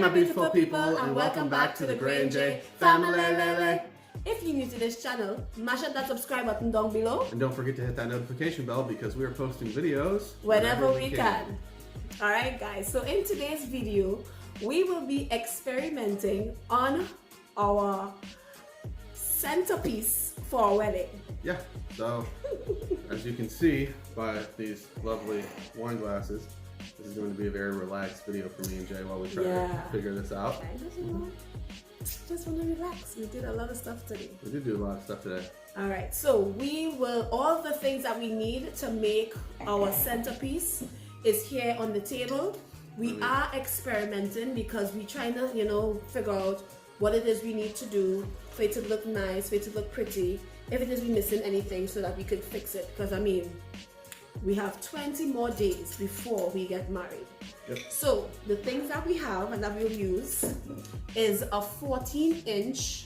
my beautiful people, and welcome back to the Grey and J family. If you're new to this channel, mash up that subscribe button down below. And don't forget to hit that notification bell because we are posting videos whenever we can. Alright guys, so in today's video, we will be experimenting on our centerpiece for our wedding. Yeah, so as you can see by these lovely wine glasses, this is going to be a very relaxed video for me and Jay while we try to figure this out. Just want to relax. We did a lot of stuff today. We did do a lot of stuff today. Alright, so we will, all the things that we need to make our centerpiece is here on the table. We are experimenting because we're trying to, figure out what it is we need to do for it to look nice, for it to look pretty, if it is we missing anything so that we could fix it. Because we have 20 more days before we get married. Yep. So the things that we have and that we'll use is a 14-inch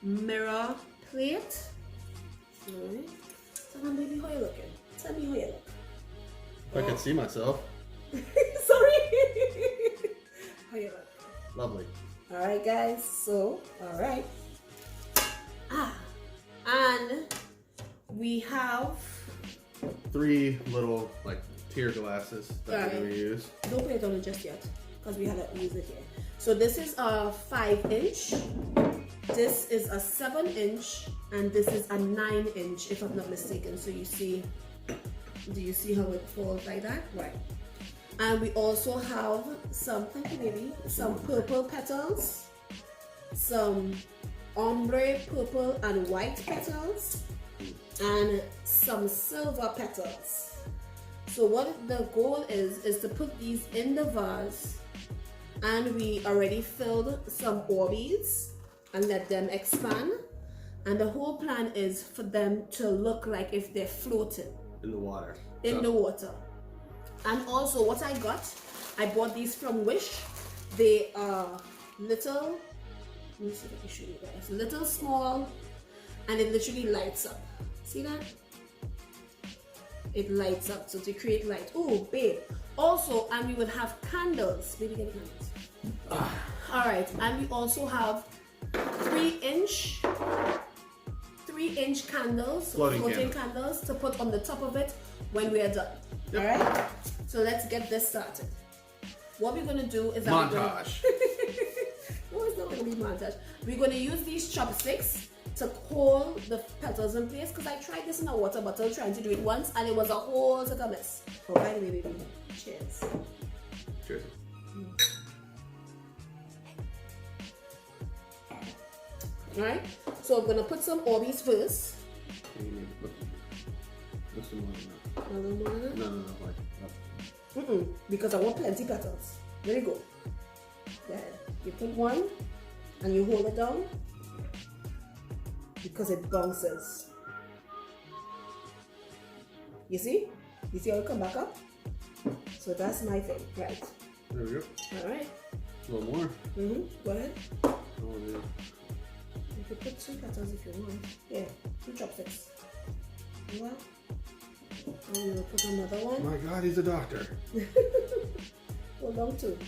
mirror plate. Alright. So baby, how you looking? Tell me how you look. I can see myself. Sorry. How you look? Lovely. Alright guys, so alright. And we have 3 little tear glasses that we're going to use. Don't put it on it just yet because we had to use it here. So this is a 5-inch, this is a 7-inch, and this is a 9-inch if I'm not mistaken. So you see, do you see how it falls like that? Right. And we also have some, thank you baby, some purple petals, some ombre purple and white petals, and some silver petals. So what the goal is to put these in the vase, and we already filled some Orbeez and let them expand, and the whole plan is for them to look like if they're floating in the water. the water. And also what I bought these from Wish. They are little, let me see if I can show you guys, little small, and it literally lights up. See that? It lights up, so to create light. Oh, babe. Also, and we would have candles. Baby, get candles. Alright, and we also have 3-inch candles, floating candles to put on the top of it when we are done. Yep. Alright? So let's get this started. What we're gonna do is montage. No, it's not gonna be montage. We're gonna use these chopsticks to hold the petals in place, because I tried this in a water bottle trying to do it once and it was a whole set of mess. Oh, by the way, baby, cheers. Cheers. Alright, so I'm gonna put some Orbeez first. No, Because I want plenty petals. There you go. There. You put one and you hold it down because it bounces. You see? You see how it come back up? So that's my thing, right? There we go. Alright. A little more. Go ahead. Oh, yeah. You could put 2 petals if you want. Yeah, 2 chopsticks. Well, and we'll put another one. My God, he's a doctor. Hold on too.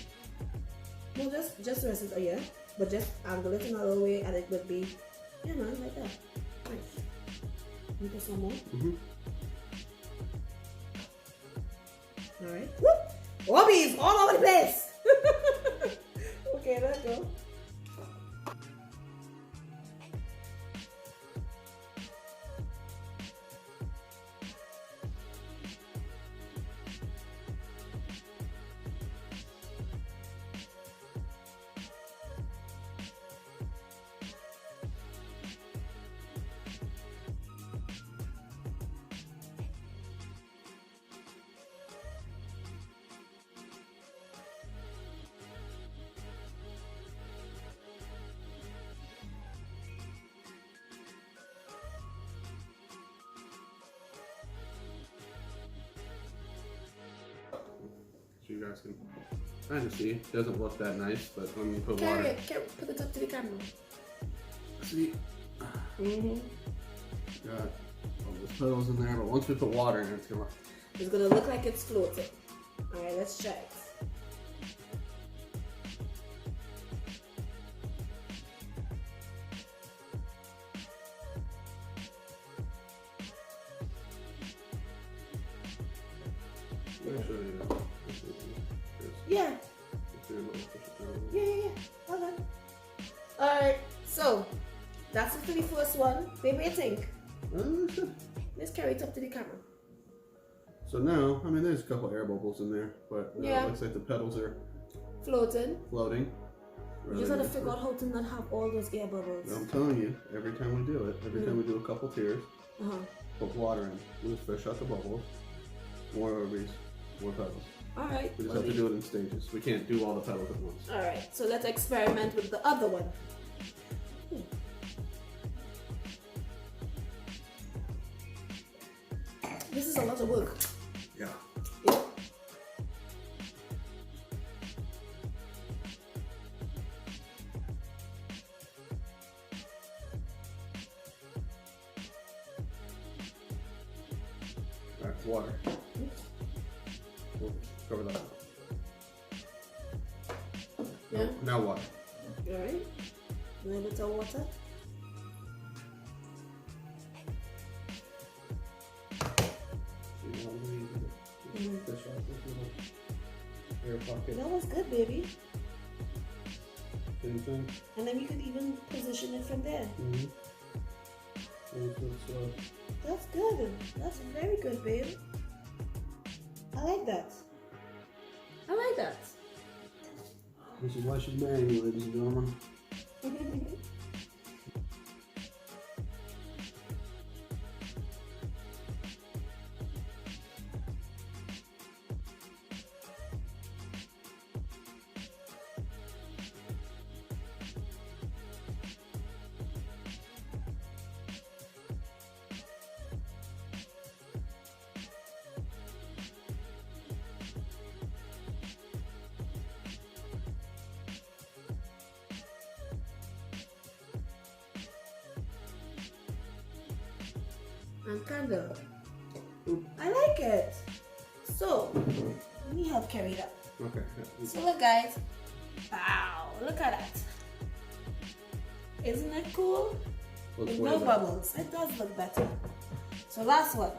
No, just rest it, yeah. But just angle it another way and it would be, yeah man, like that. Nice. You put some more? Alright. Orbeez all over the place! Okay, let's go. So you guys can kind of see. Doesn't look that nice, but when you put Carry water. it, put it up to the camera. See? Got all those petals in there, but once we put water in it, it's gonna look like it's floating. Alright, let's try it. Yeah. Yeah. Okay. Alright, so that's it for the first one. Baby, what do you think? Let's carry it up to the camera. So now, I mean, there's a couple air bubbles in there, but it looks like the petals are floating. Really you just have to figure out how to not have all those air bubbles. I'm telling you, every time we do it, time we do a couple tears, put water in, we'll fish out the bubbles, more ovaries, more petals. Alright. We just have to do it in stages. We can't do all the petals at once. Alright, so let's experiment with the other one. This is a lot of work. Yeah. Alright, water. We'll cover that up. Yeah. Now water. Alright. A little bit of water. Fish out this little air pocket. That was good, baby. Same thing. And then you could even position it from there. That's good. That's very good, babe. I like that. I like that. This is why she's marrying me, ladies and gentlemen. And candle. I like it. So, let me help carry it up. Okay. So look, guys. Wow, look at that. Isn't it cool? With no bubbles. It does look better. So last one.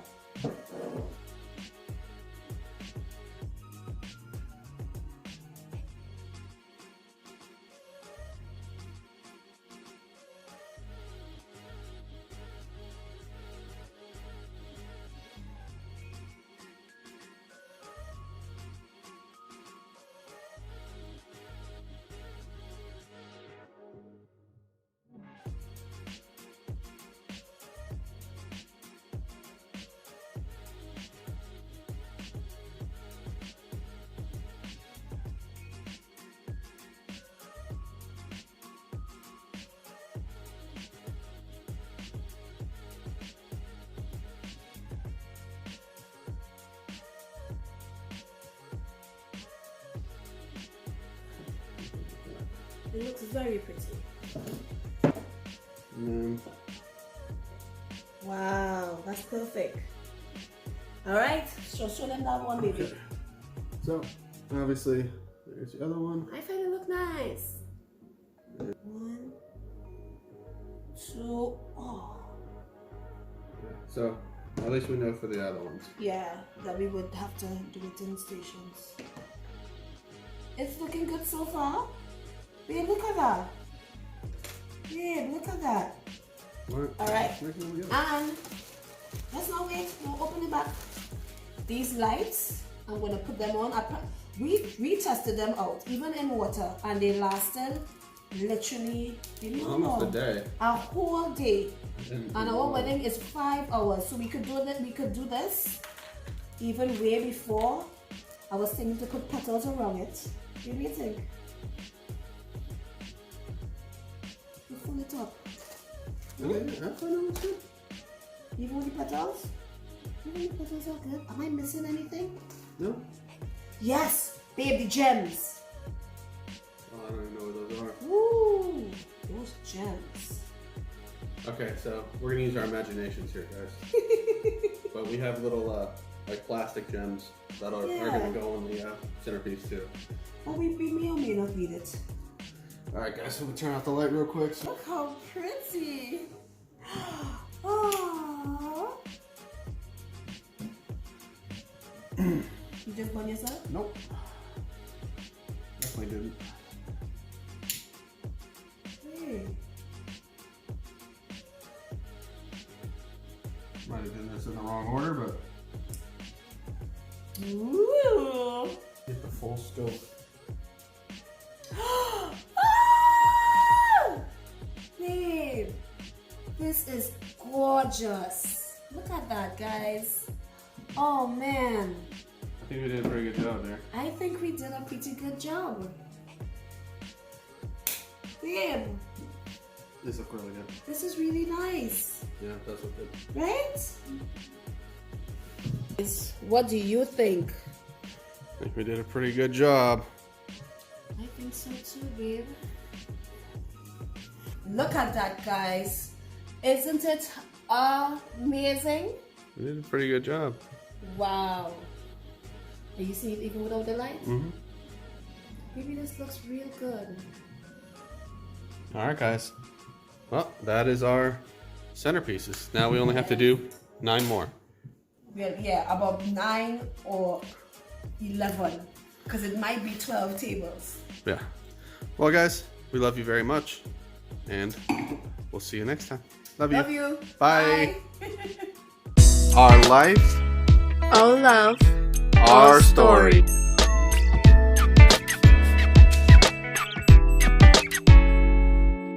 It looks very pretty. Wow, that's perfect. Alright, so show them that one, baby. Okay. So, obviously, there's the other one. I find it look nice. 1, 2, oh. So, at least we know for the other ones. Yeah, that we would have to do it in stations. It's looking good so far. Babe, look at that. Babe, look at that. Alright. And let's not wait. We'll open it back. These lights, I'm going to put them on. We tested them out, even in water, and they lasted literally almost a day. A whole day. And our wedding is 5 hours. So we could do that. We could do this even way before. I was thinking to put petals around it. What do you think? Pull it up. Even with the petals? Even the petals are good. Am I missing anything? No. Yes! Babe, the gems. Oh, I don't even know what those are. Woo! Those gems. Okay, so we're going to use our imaginations here, guys. But we have little like plastic gems that are going to go on the centerpiece too. Well, we may or may not need it. Alright guys, so we'll turn off the light real quick. So. Look how pretty! Aww. You just burn yourself? Nope. Definitely didn't. Hey. Might have done this in the wrong order, but Ooh. get the full scope. Babe, this is gorgeous. Look at that, guys. Oh man. I think we did a pretty good job there. I think we did a pretty good job. Babe, This looks really good. this is really nice. Yeah, that's what good. Right? What do you think? I think we did a pretty good job. I think so too, babe. Look at that, guys. Isn't it amazing? We did a pretty good job. Wow. Are you seeing it even without the light? Mm-hmm. Maybe this looks real good. All right, guys. Well, that is our centerpieces. Now we only have to do 9 more. Well, yeah, about 9 or 11. Because it might be 12 tables. Yeah. Well, guys, we love you very much. And we'll see you next time. Love you. Love you. Bye. Bye. Our life, Our love. our story.